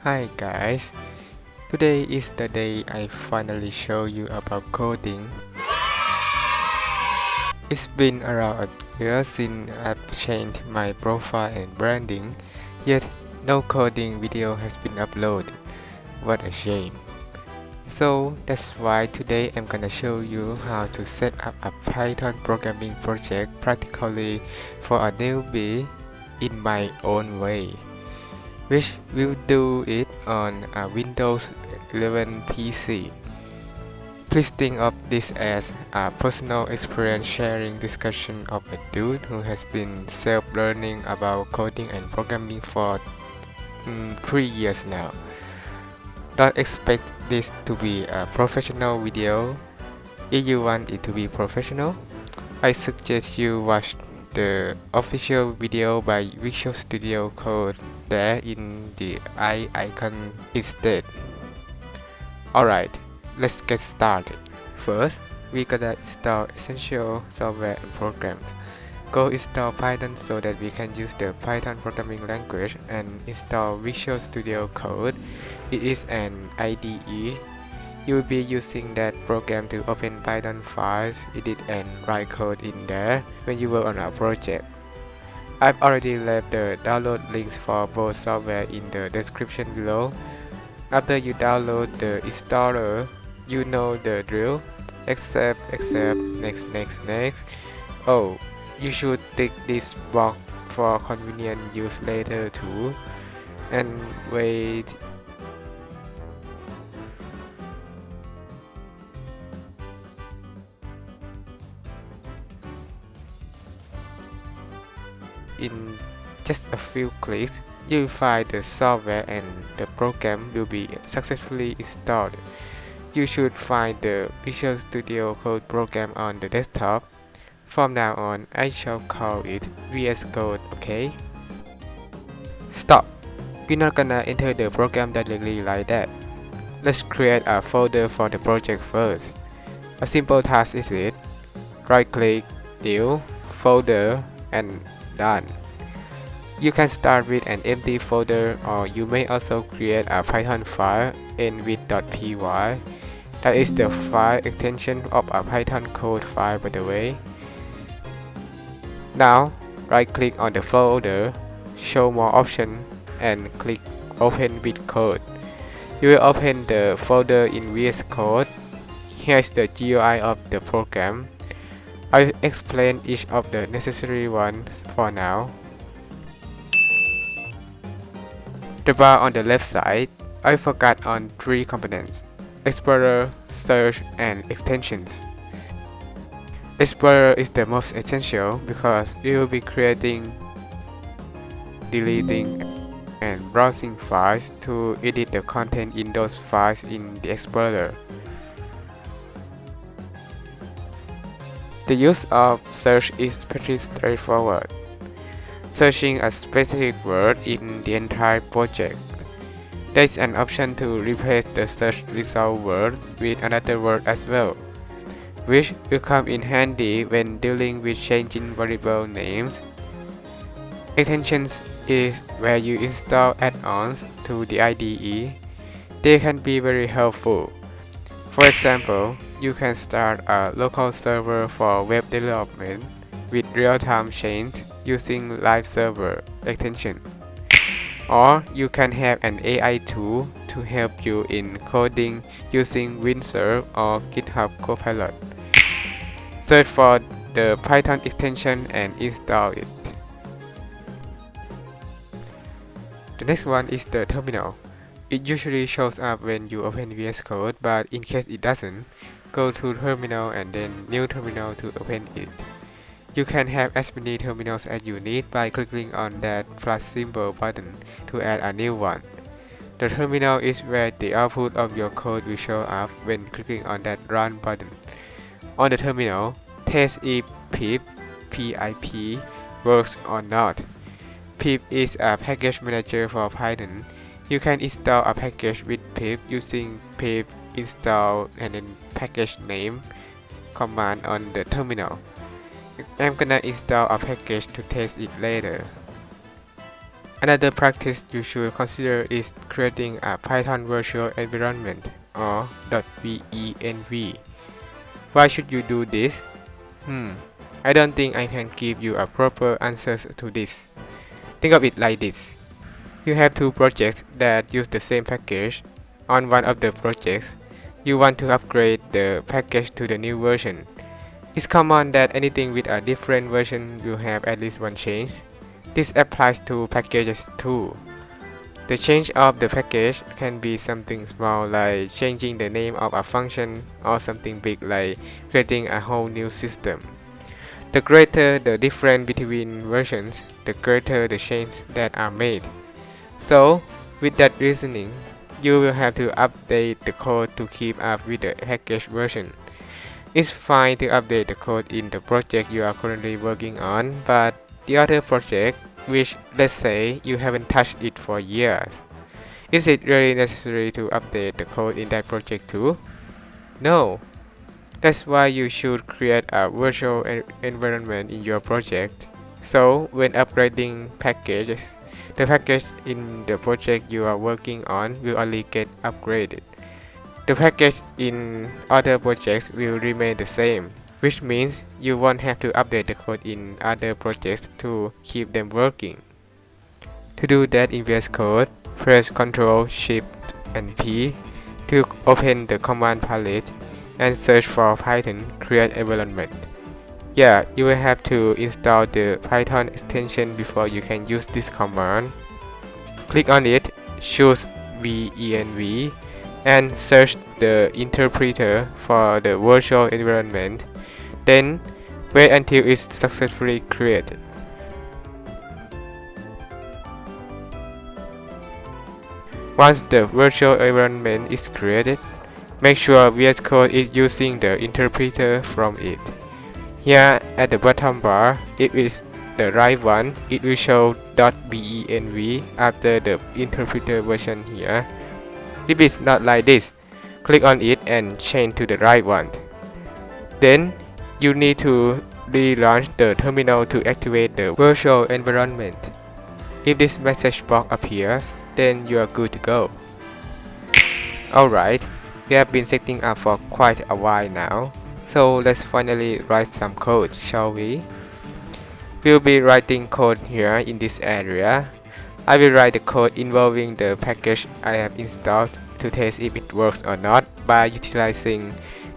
Hi guys, today is the day I finally show you about coding. It's been around a year since I've changed my profile and branding, yet no coding video has been uploaded. What a shame. So that's why today I'm gonna show you how to set up a Python programming project practically for a newbie in my own way, which will do it on a Windows 11 PC. Please think of this as a personal experience sharing discussion of a dude who has been self-learning about coding and programming for 3 years now. Don't expect this to be a professional video. If you want it to be professional, I suggest you watch the official video by Visual Studio Code there in the eye icon instead. Alright, let's get started. First, we gotta install essential software and programs. Go install Python so that we can use the Python programming language and install Visual Studio Code. It is an IDE. You will be using that program to open Python files, edit and write code in there when you work on a project. I've already left the download links for both software in the description below. After you download the installer, you know the drill. Accept, next. Oh, you should tick this box for convenient use later too. And wait. In just a few clicks, you'll find the software and the program will be successfully installed. You should find the Visual Studio Code program on the desktop. From now on, I shall call it vscode, okay? Stop! We're not gonna enter the program directly like that. Let's create a folder for the project first. A simple task is it. Right-click, New, Folder, and done. You can start with an empty folder, or you may also create a Python file venv.py. That is the file extension of a Python code file, by the way. Now, right-click on the folder, show more options, and click Open with Code. You will open the folder in VS Code. Here's the GUI of the program. I'll explain each of the necessary ones for now. The bar on the left side, I forgot on 3 components: Explorer, Search, and Extensions. Explorer is the most essential because you will be creating, deleting, and browsing files to edit the content in those files in the Explorer. The use of search is pretty straightforward. Searching a specific word in the entire project. There is an option to replace the search result word with another word as well, which will come in handy when dealing with changing variable names. Extensions is where you install add-ons to the IDE. They can be very helpful. For example, you can start a local server for web development with real-time change using live server extension. Or you can have an AI tool to help you in coding using venv or GitHub Copilot. Search for the Python extension and install it. The next one is the terminal. It usually shows up when you open VS Code, but in case it doesn't, go to Terminal and then New Terminal to open it. You can have as many terminals as you need by clicking on that plus symbol button to add a new one. The terminal is where the output of your code will show up when clicking on that Run button. On the terminal, test if pip works or not. Pip is a package manager for Python. You can install a package with pip using pip install and then package name command on the terminal. I'm gonna install a package to test it later. Another practice you should consider is creating a Python virtual environment or .venv. Why should you do this? I don't think I can give you a proper answer to this. Think of it like this. You have two projects that use the same package. On one of the projects, you want to upgrade the package to the new version. It's common that anything with a different version will have at least one change. This applies to packages too. The change of the package can be something small like changing the name of a function or something big like creating a whole new system. The greater the difference between versions, the greater the changes that are made. So, with that reasoning, you will have to update the code to keep up with the package version. It's fine to update the code in the project you are currently working on, but the other project, which let's say you haven't touched it for years, is it really necessary to update the code in that project too? No. That's why you should create a virtual environment in your project. So when upgrading packages, the package in the project you are working on will only get upgraded. The package in other projects will remain the same, which means you won't have to update the code in other projects to keep them working. To do that in VS Code, press Ctrl, Shift, and P to open the command palette and search for Python create environment. Yeah, you will have to install the Python extension before you can use this command. Click on it, choose venv, and search the interpreter for the virtual environment. Then wait until it's successfully created. Once the virtual environment is created, make sure VS Code is using the interpreter from it. Here at the bottom bar, if it's the right one, it will show .venv after the interpreter version here. If it's not like this, click on it and change to the right one. Then you need to relaunch the terminal to activate the virtual environment. If this message box appears, then you are good to go. Alright, we have been setting up for quite a while now, so let's finally write some code, shall we? We'll be writing code here in this area. I will write the code involving the package I have installed to test if it works or not by utilizing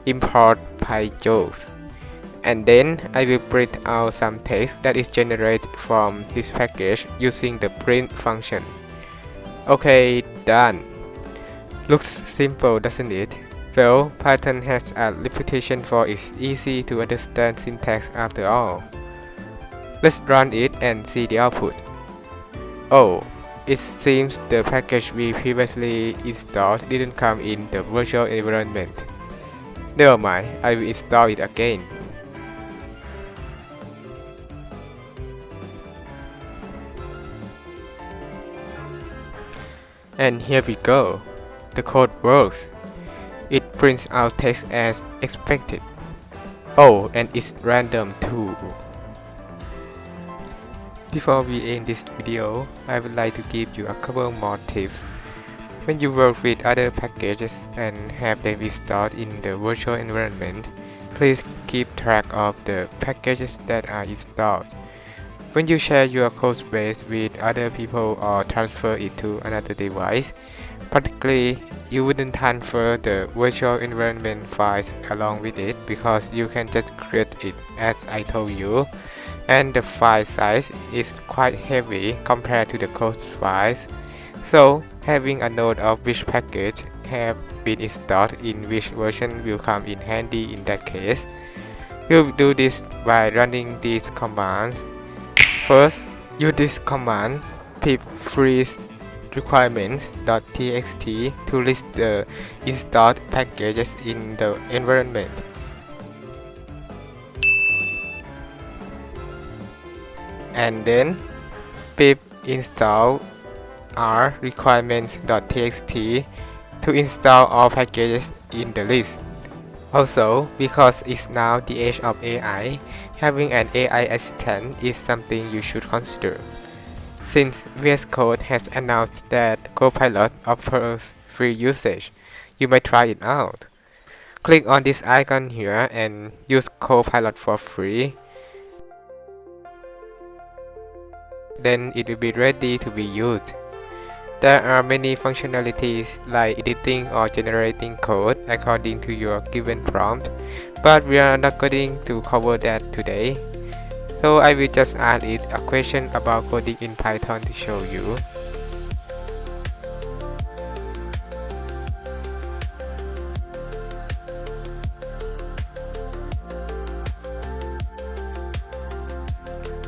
import pyjokes. And then I will print out some text that is generated from this package using the print function. Okay, done. Looks simple, doesn't it? Well, Python has a reputation for its easy to understand syntax after all. Let's run it and see the output. Oh, it seems the package we previously installed didn't come in the virtual environment. Never mind, I will install it again. And here we go. The code works. It prints out text as expected. Oh, and it's random too. Before we end this video, I would like to give you a couple more tips. When you work with other packages and have them installed in the virtual environment, please keep track of the packages that are installed. When you share your code base with other people or transfer it to another device, particularly you wouldn't transfer the virtual environment files along with it because you can just create it as I told you, and the file size is quite heavy compared to the code files. So having a note of which package have been installed in which version will come in handy in that case. We'll do this by running these commands. First, use this command pip freeze requirements.txt to list the installed packages in the environment. And then pip install r requirements.txt to install all packages in the list. Also, because it's now the age of AI, having an AI assistant is something you should consider. Since vscode has announced that Copilot offers free usage, you might try it out. Click on this icon here and use Copilot for free. Then it will be ready to be used. There are many functionalities like editing or generating code according to your given prompt, but we are not going to cover that today. So I will just add it a question about coding in Python to show you.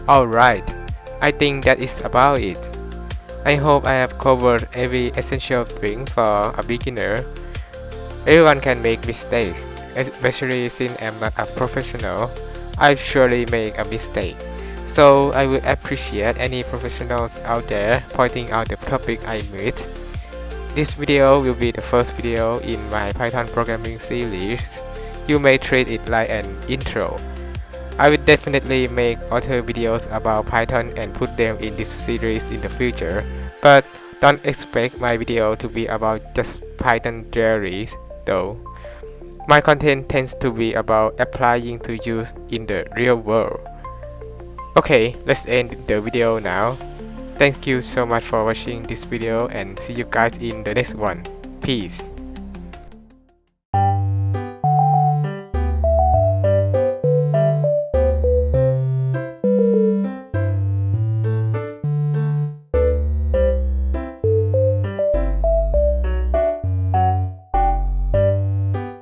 Alright, I think that is about it. I hope I have covered every essential thing for a beginner. Everyone can make mistakes, especially since I'm not a professional. I surely make a mistake. So I would appreciate any professionals out there pointing out the topic I missed. This video will be the first video in my Python programming series. You may treat it like an intro. I will definitely make other videos about Python and put them in this series in the future, but don't expect my video to be about just Python theories though. My content tends to be about applying to use in the real world. Okay, let's end the video now. Thank you so much for watching this video and see you guys in the next one. Peace.